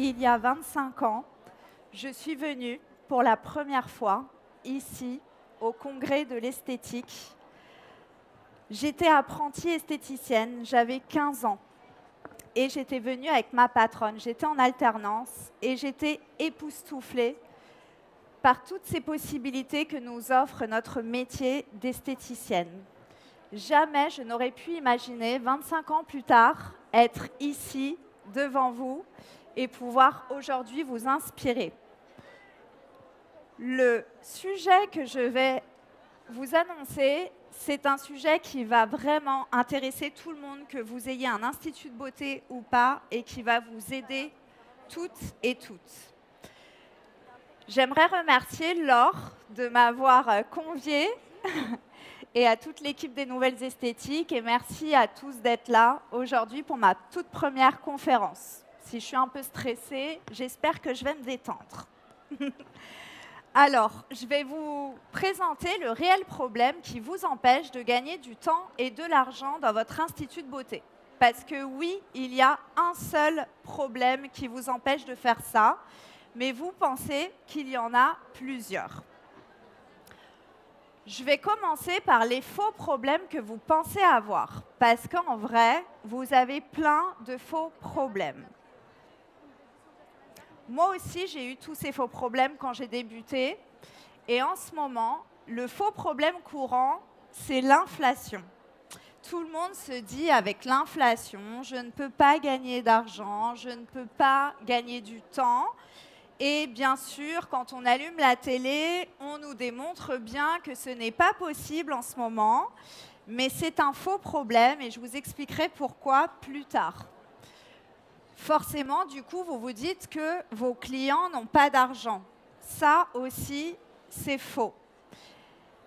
Il y a 25 ans, je suis venue pour la première fois ici, au Congrès de l'esthétique. J'étais apprentie esthéticienne, j'avais 15 ans et j'étais venue avec ma patronne. J'étais en alternance et j'étais époustouflée par toutes ces possibilités que nous offre notre métier d'esthéticienne. Jamais je n'aurais pu imaginer, 25 ans plus tard, être ici, devant vous, et pouvoir aujourd'hui vous inspirer. Le sujet que je vais vous annoncer, c'est un sujet qui va vraiment intéresser tout le monde, que vous ayez un institut de beauté ou pas, et qui va vous aider toutes et toutes. J'aimerais remercier Laure de m'avoir conviée et à toute l'équipe des Nouvelles Esthétiques. Et merci à tous d'être là aujourd'hui pour ma toute première conférence. Si je suis un peu stressée, j'espère que je vais me détendre. Alors, je vais vous présenter le réel problème qui vous empêche de gagner du temps et de l'argent dans votre institut de beauté. Parce que oui, il y a un seul problème qui vous empêche de faire ça, mais vous pensez qu'il y en a plusieurs. Je vais commencer par les faux problèmes que vous pensez avoir, parce qu'en vrai, vous avez plein de faux problèmes. Moi aussi, j'ai eu tous ces faux problèmes quand j'ai débuté, et en ce moment, le faux problème courant, c'est l'inflation. Tout le monde se dit avec l'inflation, je ne peux pas gagner d'argent, je ne peux pas gagner du temps. Et bien sûr, quand on allume la télé, on nous démontre bien que ce n'est pas possible en ce moment, mais c'est un faux problème et je vous expliquerai pourquoi plus tard. Forcément, du coup, vous vous dites que vos clients n'ont pas d'argent. Ça aussi, c'est faux.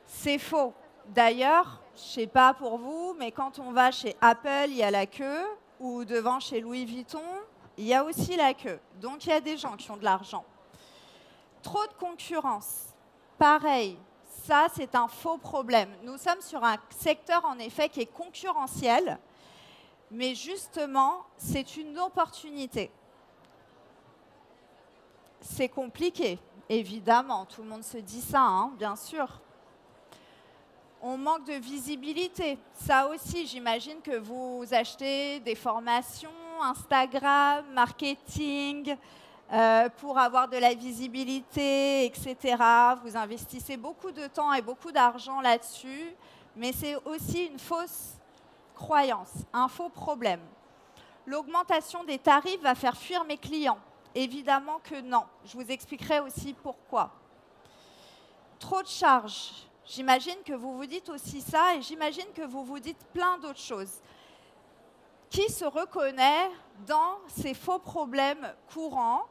C'est faux. D'ailleurs, je ne sais pas pour vous, mais quand on va chez Apple, il y a la queue, ou devant chez Louis Vuitton, il y a aussi la queue. Donc, il y a des gens qui ont de l'argent. Trop de concurrence. Pareil, ça, c'est un faux problème. Nous sommes sur un secteur, en effet, qui est concurrentiel, mais justement, c'est une opportunité. C'est compliqué, évidemment. Tout le monde se dit ça, hein, bien sûr. On manque de visibilité. Ça aussi, j'imagine que vous achetez des formations, Instagram, marketing, pour avoir de la visibilité, etc. Vous investissez beaucoup de temps et beaucoup d'argent là-dessus, mais c'est aussi une fausse croyance, un faux problème. L'augmentation des tarifs va faire fuir mes clients. Évidemment que non. Je vous expliquerai aussi pourquoi. Trop de charges. J'imagine que vous vous dites aussi ça et j'imagine que vous vous dites plein d'autres choses. Qui se reconnaît dans ces faux problèmes courants?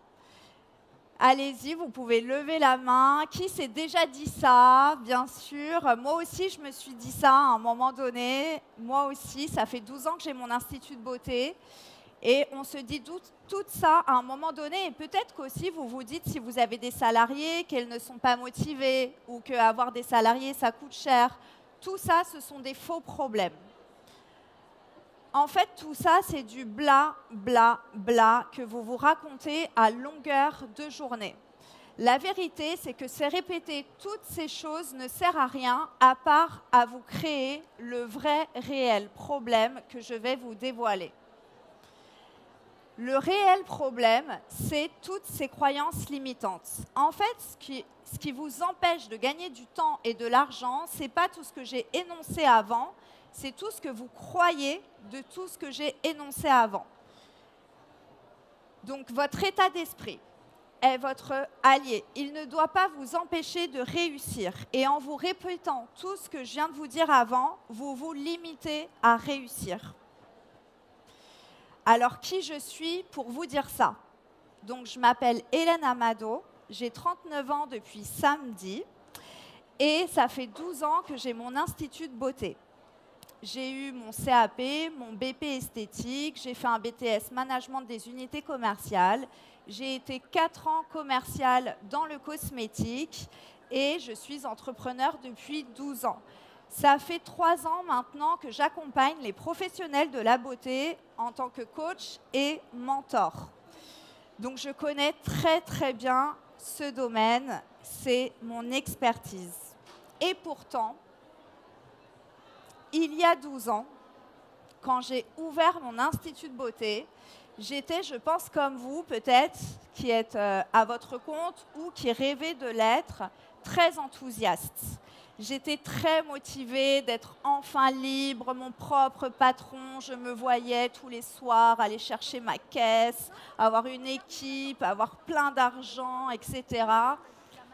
Allez-y, vous pouvez lever la main. Qui s'est déjà dit ça? Bien sûr. Moi aussi, je me suis dit ça à un moment donné. Moi aussi, ça fait 12 ans que j'ai mon institut de beauté. Et on se dit tout ça à un moment donné. Et peut-être qu'aussi, vous vous dites, si vous avez des salariés, qu'elles ne sont pas motivées ou qu'avoir des salariés, ça coûte cher. Tout ça, ce sont des faux problèmes. En fait, tout ça, c'est du bla, bla, bla que vous vous racontez à longueur de journée. La vérité, c'est que se répéter toutes ces choses ne sert à rien, à part à vous créer le vrai, réel problème que je vais vous dévoiler. Le réel problème, c'est toutes ces croyances limitantes. En fait, ce qui vous empêche de gagner du temps et de l'argent, ce n'est pas tout ce que j'ai énoncé avant, c'est tout ce que vous croyez de tout ce que j'ai énoncé avant. Donc, votre état d'esprit est votre allié. Il ne doit pas vous empêcher de réussir. Et en vous répétant tout ce que je viens de vous dire avant, vous vous limitez à réussir. Alors, qui je suis pour vous dire ça? Donc, je m'appelle Hélène Amado, j'ai 39 ans depuis samedi et ça fait 12 ans que j'ai mon institut de beauté. J'ai eu mon CAP, mon BP esthétique, j'ai fait un BTS management des unités commerciales, j'ai été 4 ans commerciale dans le cosmétique et je suis entrepreneur depuis 12 ans. Ça fait 3 ans maintenant que j'accompagne les professionnels de la beauté en tant que coach et mentor. Donc, je connais très, très bien ce domaine. C'est mon expertise. Et pourtant, il y a 12 ans, quand j'ai ouvert mon institut de beauté, j'étais, je pense comme vous, peut-être, qui êtes à votre compte ou qui rêvez de l'être, très enthousiaste. J'étais très motivée d'être enfin libre, mon propre patron. Je me voyais tous les soirs aller chercher ma caisse, avoir une équipe, avoir plein d'argent, etc.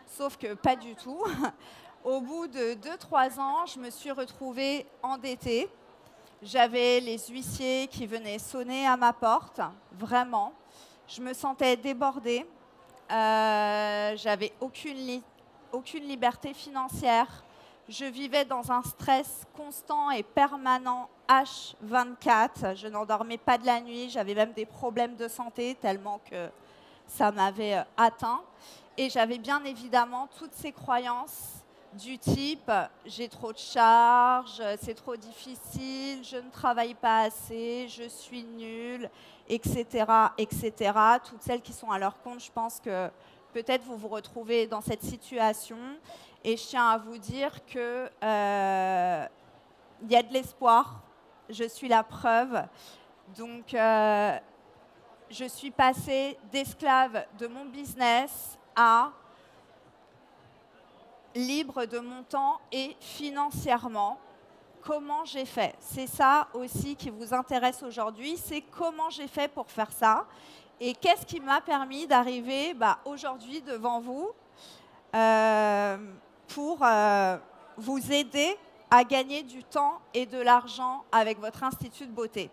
Sauf que pas du tout. Au bout de 2-3 ans, je me suis retrouvée endettée. J'avais les huissiers qui venaient sonner à ma porte, vraiment. Je me sentais débordée. J'avais aucune liberté financière. Je vivais dans un stress constant et permanent H24. Je n'endormais pas de la nuit. J'avais même des problèmes de santé tellement que ça m'avait atteint. Et j'avais bien évidemment toutes ces croyances du type « j'ai trop de charges, c'est trop difficile, je ne travaille pas assez, je suis nulle », etc., etc. Toutes celles qui sont à leur compte, je pense que peut-être vous vous retrouvez dans cette situation. Et je tiens à vous dire qu'il y a de l'espoir. Je suis la preuve. Donc, je suis passée d'esclave de mon business à libre de mon temps et financièrement. Comment j'ai fait? C'est ça aussi qui vous intéresse aujourd'hui, c'est comment j'ai fait pour faire ça et qu'est-ce qui m'a permis d'arriver aujourd'hui devant vous pour vous aider à gagner du temps et de l'argent avec votre institut de beauté.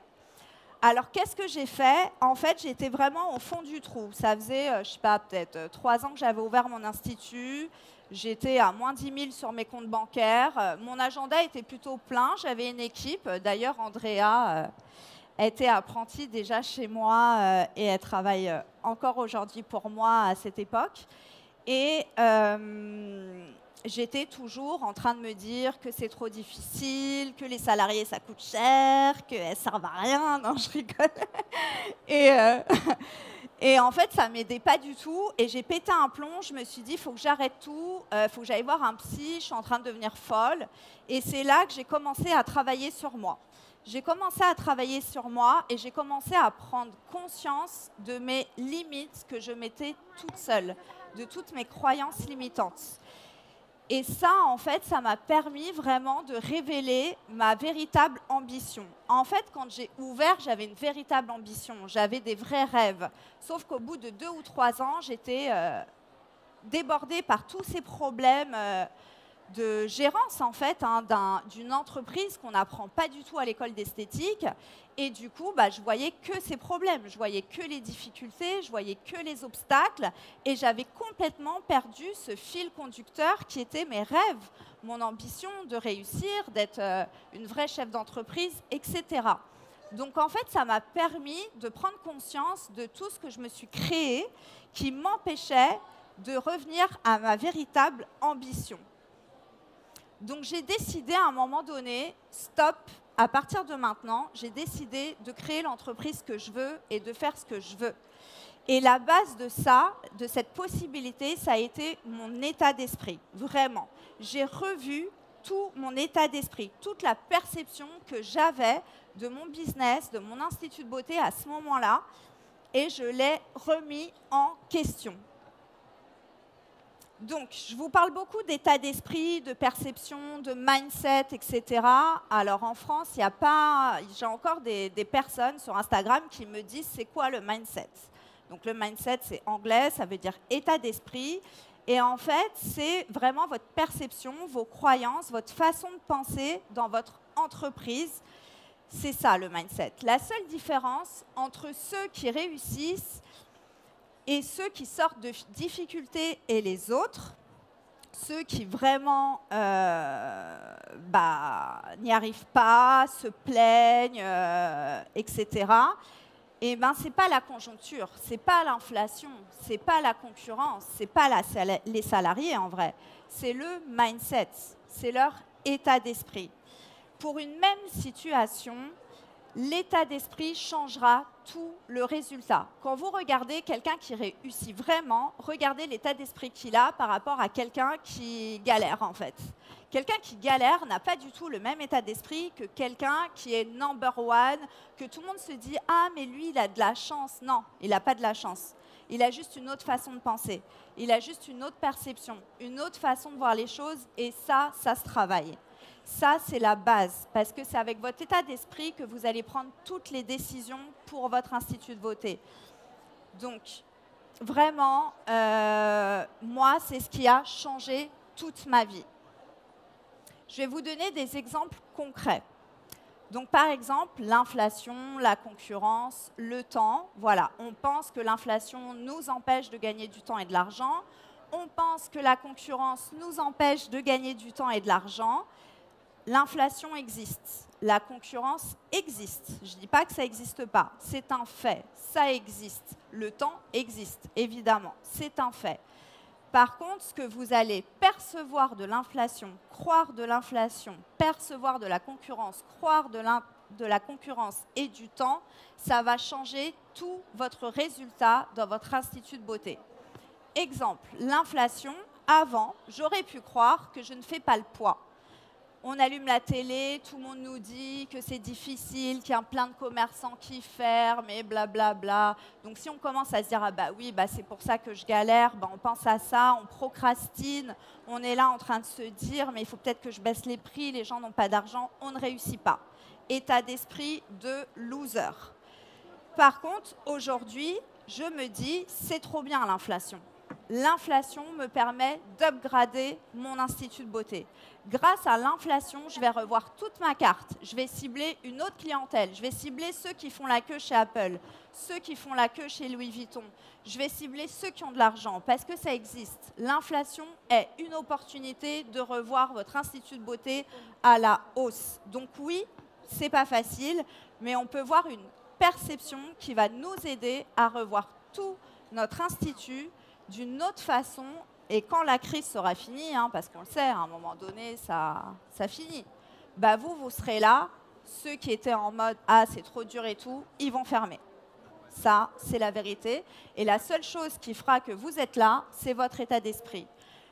Alors, qu'est-ce que j'ai fait? En fait, j'étais vraiment au fond du trou. Ça faisait, je ne sais pas, peut-être 3 ans que j'avais ouvert mon institut. J'étais à moins 10 000 sur mes comptes bancaires. Mon agenda était plutôt plein. J'avais une équipe. D'ailleurs, Andrea était apprentie déjà chez moi et elle travaille encore aujourd'hui pour moi à cette époque. Et j'étais toujours en train de me dire que c'est trop difficile, que les salariés, ça coûte cher, qu'elles ne servent à rien. Non, je rigole. Et en fait, ça ne m'aidait pas du tout. Et j'ai pété un plomb. Je me suis dit, il faut que j'arrête tout. Il faut que j'aille voir un psy. Je suis en train de devenir folle. Et c'est là que j'ai commencé à travailler sur moi. J'ai commencé à travailler sur moi et j'ai commencé à prendre conscience de mes limites que je mettais toute seule, de toutes mes croyances limitantes. Et ça, en fait, ça m'a permis vraiment de révéler ma véritable ambition. En fait, quand j'ai ouvert, j'avais une véritable ambition. J'avais des vrais rêves. Sauf qu'au bout de 2 ou 3 ans, j'étais débordée par tous ces problèmes de gérance, en fait, d'une entreprise qu'on n'apprend pas du tout à l'école d'esthétique. Et du coup, je voyais que ces problèmes, je voyais que les difficultés, je voyais que les obstacles. Et j'avais complètement perdu ce fil conducteur qui était mes rêves, mon ambition de réussir, d'être une vraie chef d'entreprise, etc. Donc, en fait, ça m'a permis de prendre conscience de tout ce que je me suis créé qui m'empêchait de revenir à ma véritable ambition. Donc, j'ai décidé à un moment donné, stop, à partir de maintenant, j'ai décidé de créer l'entreprise que je veux et de faire ce que je veux. Et la base de ça, de cette possibilité, ça a été mon état d'esprit, vraiment. J'ai revu tout mon état d'esprit, toute la perception que j'avais de mon business, de mon institut de beauté à ce moment-là, et je l'ai remis en question. Donc, je vous parle beaucoup d'état d'esprit, de perception, de mindset, etc. Alors, en France, j'ai encore des personnes sur Instagram qui me disent c'est quoi le mindset. Donc, le mindset, c'est anglais, ça veut dire état d'esprit. Et en fait, c'est vraiment votre perception, vos croyances, votre façon de penser dans votre entreprise. C'est ça, le mindset. La seule différence entre ceux qui réussissent et ceux qui sortent de difficultés et les autres, ceux qui vraiment n'y arrivent pas, se plaignent, etc., ce n'est pas la conjoncture, ce n'est pas l'inflation, ce n'est pas la concurrence, ce n'est pas les salariés en vrai. C'est le mindset, c'est leur état d'esprit. Pour une même situation, l'état d'esprit changera tout le résultat. Quand vous regardez quelqu'un qui réussit vraiment, regardez l'état d'esprit qu'il a par rapport à quelqu'un qui galère en fait. Quelqu'un qui galère n'a pas du tout le même état d'esprit que quelqu'un qui est number one, que tout le monde se dit « Ah, mais lui, il a de la chance ». Non, il n'a pas de la chance. Il a juste une autre façon de penser. Il a juste une autre perception, une autre façon de voir les choses et ça se travaille. Ça, c'est la base, parce que c'est avec votre état d'esprit que vous allez prendre toutes les décisions pour votre institut de beauté. Donc, vraiment, moi, c'est ce qui a changé toute ma vie. Je vais vous donner des exemples concrets. Donc, par exemple, l'inflation, la concurrence, le temps. Voilà, on pense que l'inflation nous empêche de gagner du temps et de l'argent. On pense que la concurrence nous empêche de gagner du temps et de l'argent. L'inflation existe, la concurrence existe. Je ne dis pas que ça n'existe pas, c'est un fait, ça existe. Le temps existe, évidemment, c'est un fait. Par contre, ce que vous allez percevoir de l'inflation, croire de l'inflation, percevoir de la concurrence, croire de la concurrence et du temps, ça va changer tout votre résultat dans votre institut de beauté. Exemple, l'inflation, avant, j'aurais pu croire que je ne fais pas le poids. On allume la télé, tout le monde nous dit que c'est difficile, qu'il y a plein de commerçants qui ferment et blablabla. Donc si on commence à se dire « Ah bah oui, bah c'est pour ça que je galère », bah on pense à ça, on procrastine, on est là en train de se dire « Mais il faut peut-être que je baisse les prix, les gens n'ont pas d'argent », on ne réussit pas. État d'esprit de loser. Par contre, aujourd'hui, je me dis « C'est trop bien l'inflation ». L'inflation me permet d'upgrader mon institut de beauté. Grâce à l'inflation, je vais revoir toute ma carte. Je vais cibler une autre clientèle. Je vais cibler ceux qui font la queue chez Apple, ceux qui font la queue chez Louis Vuitton. Je vais cibler ceux qui ont de l'argent parce que ça existe. L'inflation est une opportunité de revoir votre institut de beauté à la hausse. Donc oui, c'est pas facile, mais on peut voir une perception qui va nous aider à revoir tout notre institut d'une autre façon, et quand la crise sera finie, hein, parce qu'on le sait, à un moment donné, ça finit, bah vous serez là, ceux qui étaient en mode « Ah, c'est trop dur et tout », ils vont fermer. Ça, c'est la vérité. Et la seule chose qui fera que vous êtes là, c'est votre état d'esprit.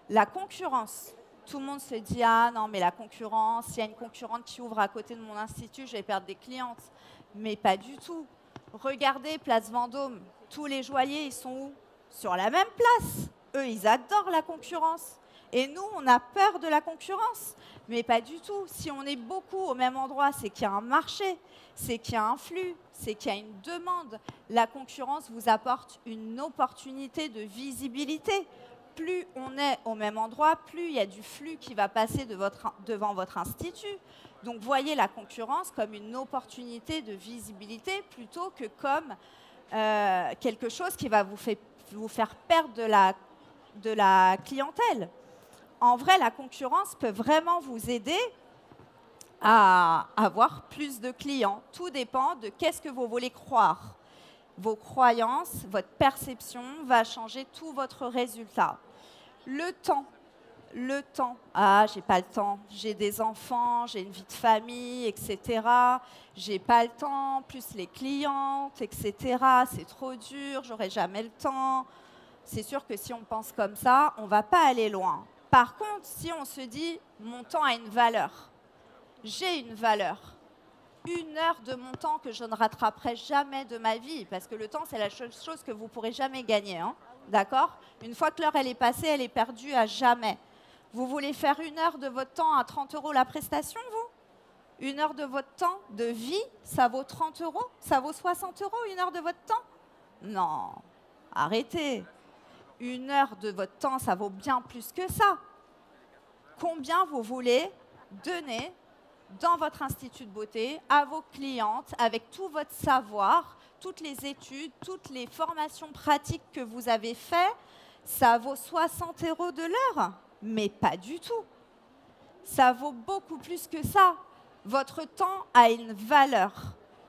La concurrence, tout le monde se dit « Ah non, mais la concurrence, s'il y a une concurrente qui ouvre à côté de mon institut, je vais perdre des clientes. » Mais pas du tout. Regardez Place Vendôme, tous les joailliers, ils sont où ? Sur la même place. Eux, ils adorent la concurrence. Et nous, on a peur de la concurrence. Mais pas du tout. Si on est beaucoup au même endroit, c'est qu'il y a un marché, c'est qu'il y a un flux, c'est qu'il y a une demande. La concurrence vous apporte une opportunité de visibilité. Plus on est au même endroit, plus il y a du flux qui va passer devant votre institut. Donc, voyez la concurrence comme une opportunité de visibilité plutôt que comme quelque chose qui va vous faire perdre de la clientèle. En vrai, la concurrence peut vraiment vous aider à avoir plus de clients. Tout dépend de qu'est-ce que vous voulez croire. Vos croyances, votre perception va changer tout votre résultat. Le temps. Ah, j'ai pas le temps. J'ai des enfants, j'ai une vie de famille, etc. J'ai pas le temps, plus les clientes, etc. C'est trop dur, j'aurai jamais le temps. C'est sûr que si on pense comme ça, on va pas aller loin. Par contre, si on se dit, mon temps a une valeur, j'ai une valeur, 1 heure de mon temps que je ne rattraperai jamais de ma vie, parce que le temps, c'est la seule chose que vous pourrez jamais gagner, hein, d'accord ? Une fois que l'heure, elle est passée, elle est perdue à jamais. Vous voulez faire 1 heure de votre temps à 30 € la prestation, vous ? 1 heure de votre temps de vie, ça vaut 30 €? Ça vaut 60 € 1 heure de votre temps? Non, arrêtez. 1 heure de votre temps, ça vaut bien plus que ça. Combien vous voulez donner dans votre institut de beauté à vos clientes avec tout votre savoir, toutes les études, toutes les formations pratiques que vous avez faites? Ça vaut 60 € de l'heure? Mais pas du tout. Ça vaut beaucoup plus que ça. Votre temps a une valeur.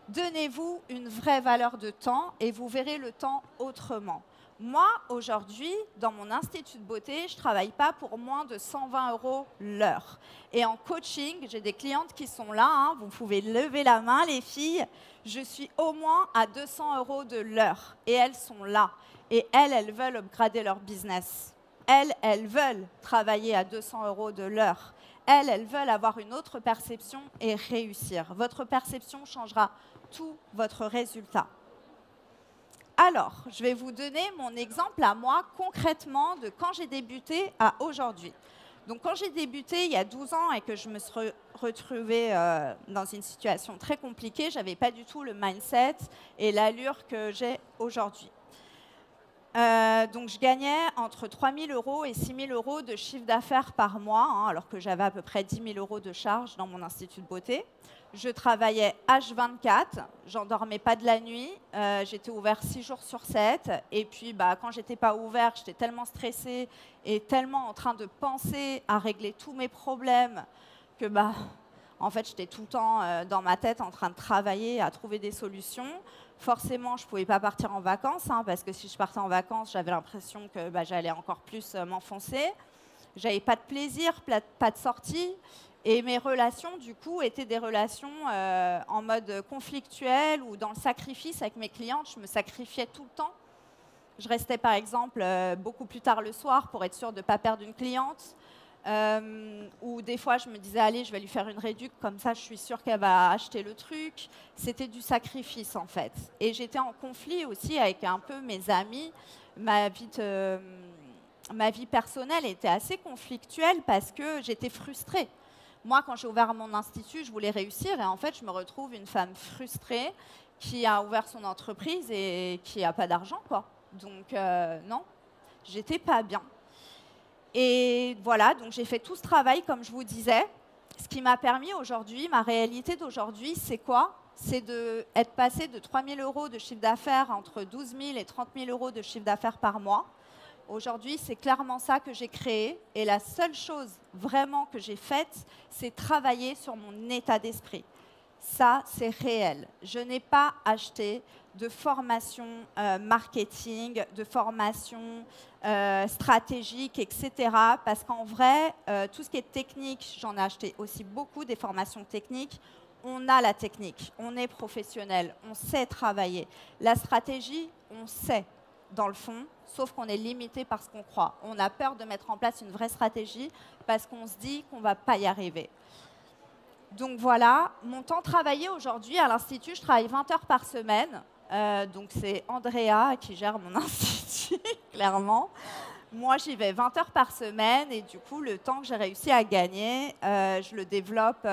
Donnez-vous une vraie valeur de temps et vous verrez le temps autrement. Moi, aujourd'hui, dans mon institut de beauté, je ne travaille pas pour moins de 120 € l'heure. Et en coaching, j'ai des clientes qui sont là, hein, vous pouvez lever la main, les filles. Je suis au moins à 200 € de l'heure. Et elles sont là. Et elles veulent upgrader leur business. Elles veulent travailler à 200 € de l'heure. Elles veulent avoir une autre perception et réussir. Votre perception changera tout votre résultat. Alors, je vais vous donner mon exemple à moi, concrètement, de quand j'ai débuté à aujourd'hui. Donc, quand j'ai débuté il y a 12 ans et que je me suis retrouvée dans une situation très compliquée, je n'avais pas du tout le mindset et l'allure que j'ai aujourd'hui. Donc, je gagnais entre 3 000 € et 6 000 € de chiffre d'affaires par mois, hein, alors que j'avais à peu près 10 000 € de charges dans mon institut de beauté. Je travaillais H24, j'endormais pas de la nuit, j'étais ouvert 6 jours sur 7. Et puis, quand j'étais pas ouvert, j'étais tellement stressée et tellement en train de penser à régler tous mes problèmes que, en fait, j'étais tout le temps dans ma tête en train de travailler à trouver des solutions. Forcément, je ne pouvais pas partir en vacances, hein, parce que si je partais en vacances, j'avais l'impression que j'allais encore plus m'enfoncer. J'avais pas de plaisir, pas de sortie. Et mes relations, du coup, étaient des relations en mode conflictuel ou dans le sacrifice avec mes clientes. Je me sacrifiais tout le temps. Je restais, par exemple, beaucoup plus tard le soir pour être sûre de ne pas perdre une cliente. Ou des fois, je me disais, allez, je vais lui faire une réduc, comme ça, je suis sûre qu'elle va acheter le truc. C'était du sacrifice, en fait. Et j'étais en conflit aussi avec un peu mes amis. Ma vie personnelle était assez conflictuelle parce que j'étais frustrée. Moi, quand j'ai ouvert mon institut, je voulais réussir et en fait, je me retrouve une femme frustrée qui a ouvert son entreprise et qui n'a pas d'argent, quoi. Donc, non, j'étais pas bien. Et voilà, donc j'ai fait tout ce travail, comme je vous disais. Ce qui m'a permis aujourd'hui, ma réalité d'aujourd'hui, c'est quoi? C'est d'être passé de 3 000 € de chiffre d'affaires entre 12 000 et 30 000 € de chiffre d'affaires par mois. Aujourd'hui, c'est clairement ça que j'ai créé. Et la seule chose vraiment que j'ai faite, c'est travailler sur mon état d'esprit. Ça, c'est réel. Je n'ai pas acheté de formation marketing, de formation stratégique, etc. Parce qu'en vrai, tout ce qui est technique, j'en ai acheté aussi beaucoup, des formations techniques. On a la technique, on est professionnel, on sait travailler. La stratégie, on sait dans le fond, sauf qu'on est limité par ce qu'on croit. On a peur de mettre en place une vraie stratégie parce qu'on se dit qu'on ne va pas y arriver. Donc voilà, mon temps travaillé aujourd'hui à l'Institut, je travaille 20 heures par semaine. Donc c'est Andrea qui gère mon institut, clairement. Moi, j'y vais 20 heures par semaine et du coup, le temps que j'ai réussi à gagner, je le développe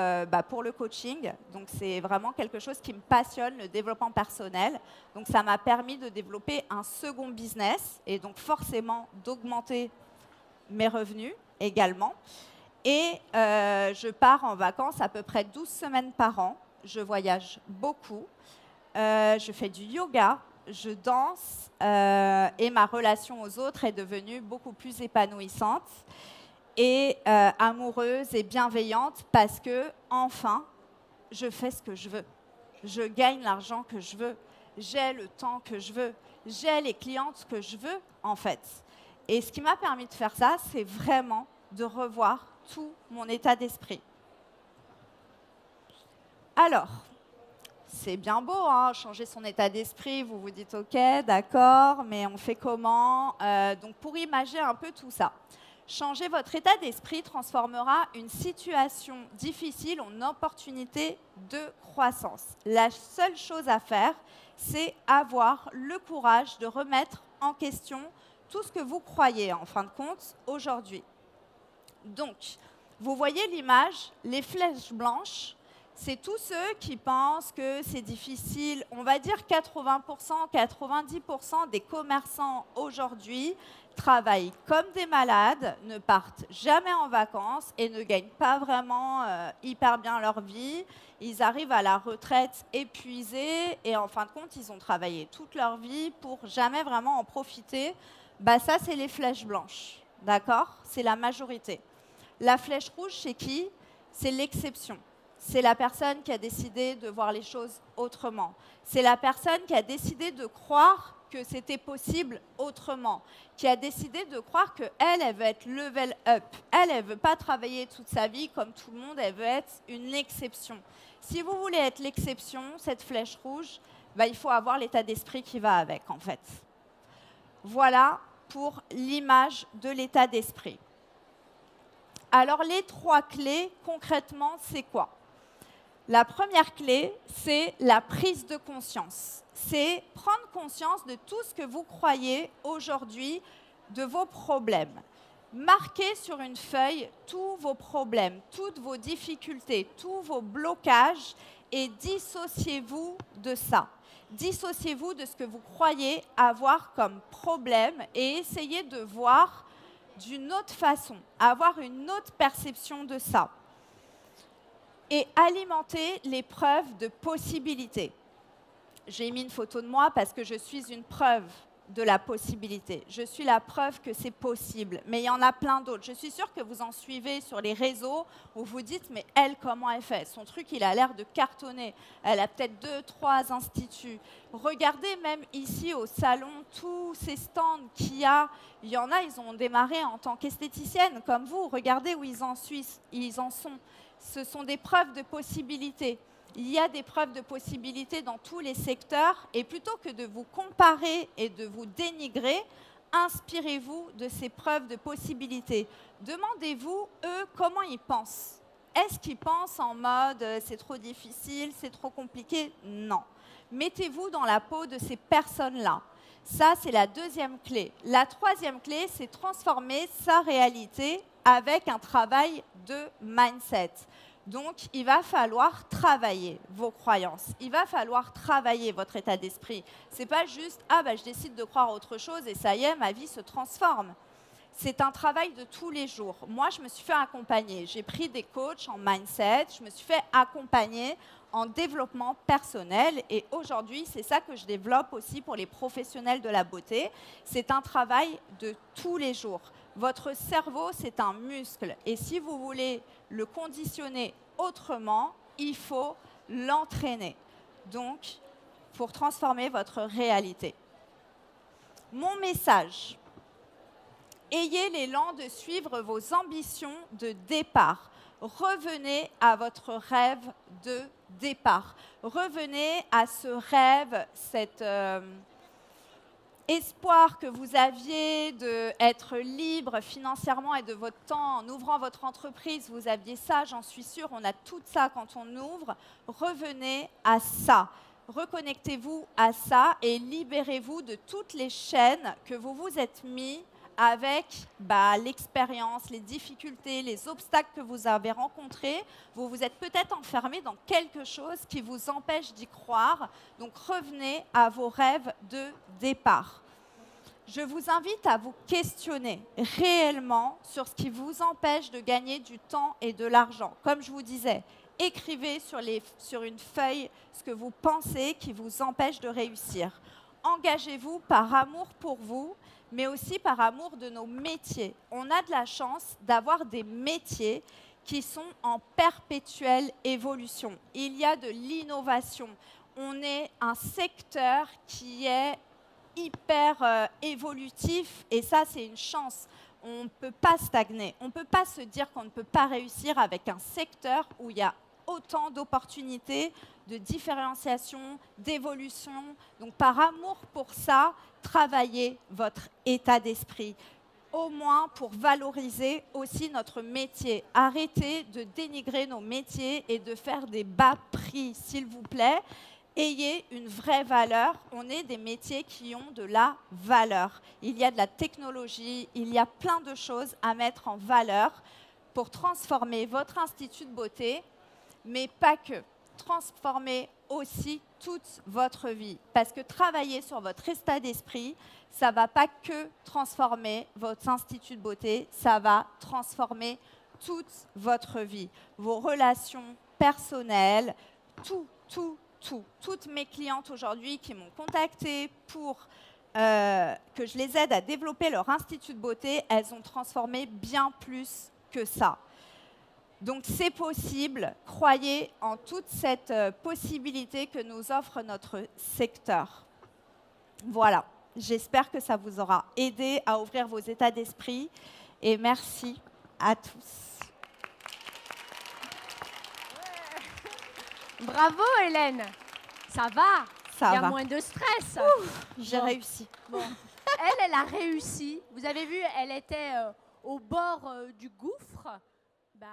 pour le coaching. Donc, c'est vraiment quelque chose qui me passionne, le développement personnel. Donc, ça m'a permis de développer un second business et donc forcément d'augmenter mes revenus également. Et je pars en vacances à peu près 12 semaines par an. Je voyage beaucoup. Je fais du yoga. Je danse et ma relation aux autres est devenue beaucoup plus épanouissante et amoureuse et bienveillante parce que, enfin, je fais ce que je veux. Je gagne l'argent que je veux. J'ai le temps que je veux. J'ai les clientes que je veux, en fait. Et ce qui m'a permis de faire ça, c'est vraiment de revoir tout mon état d'esprit. Alors, c'est bien beau, hein, changer son état d'esprit, vous vous dites ok, d'accord, mais on fait comment? Donc pour imaginer un peu tout ça, changer votre état d'esprit transformera une situation difficile en opportunité de croissance. La seule chose à faire, c'est avoir le courage de remettre en question tout ce que vous croyez, en fin de compte, aujourd'hui. Donc, vous voyez l'image, les flèches blanches, c'est tous ceux qui pensent que c'est difficile. On va dire 80%, 90% des commerçants aujourd'hui travaillent comme des malades, ne partent jamais en vacances et ne gagnent pas vraiment hyper bien leur vie. Ils arrivent à la retraite épuisés et en fin de compte, ils ont travaillé toute leur vie pour jamais vraiment en profiter. Ça, c'est les flèches blanches, d'accord? C'est la majorité. La flèche rouge, c'est qui? C'est l'exception. c'est la personne qui a décidé de voir les choses autrement. C'est la personne qui a décidé de croire que c'était possible autrement, qui a décidé de croire qu'elle, elle veut être level up. Elle ne veut pas travailler toute sa vie comme tout le monde, elle veut être une exception. Si vous voulez être l'exception, cette flèche rouge, bah, il faut avoir l'état d'esprit qui va avec, en fait. Voilà pour l'image de l'état d'esprit. Alors, les 3 clés, concrètement, c'est quoi? La première clé, c'est la prise de conscience. C'est prendre conscience de tout ce que vous croyez aujourd'hui, de vos problèmes. Marquez sur une feuille tous vos problèmes, toutes vos difficultés, tous vos blocages et dissociez-vous de ça. Dissociez-vous de ce que vous croyez avoir comme problème et essayez de voir d'une autre façon, avoir une autre perception de ça. Et alimenter les preuves de possibilité. J'ai mis une photo de moi parce que je suis une preuve de la possibilité. Je suis la preuve que c'est possible. Mais il y en a plein d'autres. Je suis sûre que vous en suivez sur les réseaux où vous dites, mais elle, comment elle fait? Son truc, il a l'air de cartonner. Elle a peut-être 2, 3 instituts. Regardez même ici au salon, tous ces stands qu'il y a. Il y en a, ils ont démarré en tant qu'esthéticienne, comme vous. Regardez où ils en sont. Ce sont des preuves de possibilité. Il y a des preuves de possibilité dans tous les secteurs et plutôt que de vous comparer et de vous dénigrer, inspirez-vous de ces preuves de possibilité. Demandez-vous, eux, comment ils pensent. Est-ce qu'ils pensent en mode « c'est trop difficile, c'est trop compliqué » Non. Mettez-vous dans la peau de ces personnes-là. Ça, c'est la deuxième clé. La troisième clé, c'est transformer sa réalité avec un travail de mindset. Donc, il va falloir travailler vos croyances. Il va falloir travailler votre état d'esprit. Ce n'est pas juste « Ah, bah, je décide de croire autre chose et ça y est, ma vie se transforme ». C'est un travail de tous les jours. Moi, je me suis fait accompagner. J'ai pris des coachs en mindset, je me suis fait accompagner en développement personnel. Et aujourd'hui, c'est ça que je développe aussi pour les professionnels de la beauté. C'est un travail de tous les jours. Votre cerveau, c'est un muscle. Et si vous voulez le conditionner autrement, il faut l'entraîner. Donc, pour transformer votre réalité. Mon message. Ayez l'élan de suivre vos ambitions de départ. Revenez à votre rêve de départ. Revenez à ce rêve, cet espoir que vous aviez d'être libre financièrement et de votre temps. En ouvrant votre entreprise, vous aviez ça, j'en suis sûre, on a tout ça quand on ouvre. Revenez à ça. Reconnectez-vous à ça et libérez-vous de toutes les chaînes que vous vous êtes mis avec l'expérience, les difficultés, les obstacles que vous avez rencontrés. Vous vous êtes peut-être enfermé dans quelque chose qui vous empêche d'y croire. Donc, revenez à vos rêves de départ. Je vous invite à vous questionner réellement sur ce qui vous empêche de gagner du temps et de l'argent. Comme je vous disais, écrivez sur une feuille ce que vous pensez qui vous empêche de réussir. Engagez-vous par amour pour vous, mais aussi par amour de nos métiers. On a de la chance d'avoir des métiers qui sont en perpétuelle évolution. Il y a de l'innovation. On est un secteur qui est hyper évolutif et ça, c'est une chance. On ne peut pas stagner. On ne peut pas se dire qu'on ne peut pas réussir avec un secteur où il y a autant d'opportunités, de différenciation, d'évolution. Donc, par amour pour ça, travaillez votre état d'esprit, au moins pour valoriser aussi notre métier. Arrêtez de dénigrer nos métiers et de faire des bas prix, s'il vous plaît. Ayez une vraie valeur. On est des métiers qui ont de la valeur. Il y a de la technologie, il y a plein de choses à mettre en valeur pour transformer votre institut de beauté, mais pas que. Transformer aussi toute votre vie. Parce que travailler sur votre état d'esprit, ça ne va pas que transformer votre institut de beauté, ça va transformer toute votre vie. Vos relations personnelles, tout. Toutes mes clientes aujourd'hui qui m'ont contactée pour que je les aide à développer leur institut de beauté, elles ont transformé bien plus que ça. Donc c'est possible, croyez en toute cette possibilité que nous offre notre secteur. Voilà, j'espère que ça vous aura aidé à ouvrir vos états d'esprit et merci à tous. Bravo Hélène, ça va, Ça il y a va. moins de stress. J'ai réussi. Bon. Elle a réussi. Vous avez vu, elle était au bord du gouffre. Bah,